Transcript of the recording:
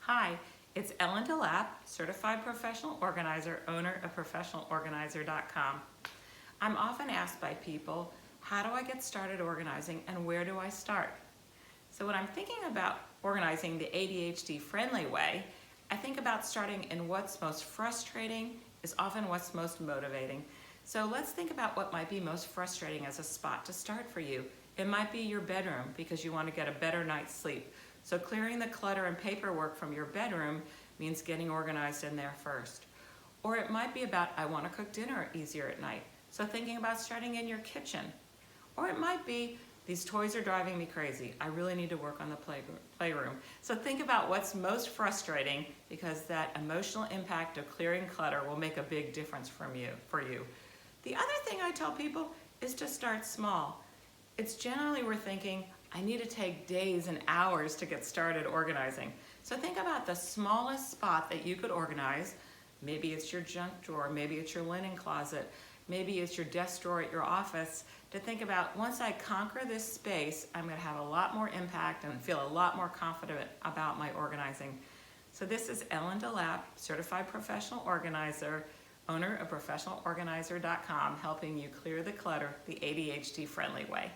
Hi, it's Ellen Delap, Certified Professional Organizer, owner of ProfessionalOrganizer.com. I'm often asked by people, how do I get started organizing and where do I start? So when I'm thinking about organizing the ADHD friendly way, I think about starting in what's most frustrating is often what's most motivating. So let's think about what might be most frustrating as a spot to start for you. It might be your bedroom because you want to get a better night's sleep. So clearing the clutter and paperwork from your bedroom means getting organized in there first. Or it might be about, I want to cook dinner easier at night. So thinking about starting in your kitchen. Or it might be, these toys are driving me crazy. I really need to work on the playroom. So think about what's most frustrating because that emotional impact of clearing clutter will make a big difference for you. The other thing I tell people is to start small. It's generally we're thinking, I need to take days and hours to get started organizing. So think about the smallest spot that you could organize. Maybe it's your junk drawer, maybe it's your linen closet, maybe it's your desk drawer at your office, to think about once I conquer this space, I'm going to have a lot more impact and feel a lot more confident about my organizing. So this is Ellen Delap, Certified Professional Organizer, owner of ProfessionalOrganizer.com, helping you clear the clutter the ADHD friendly way.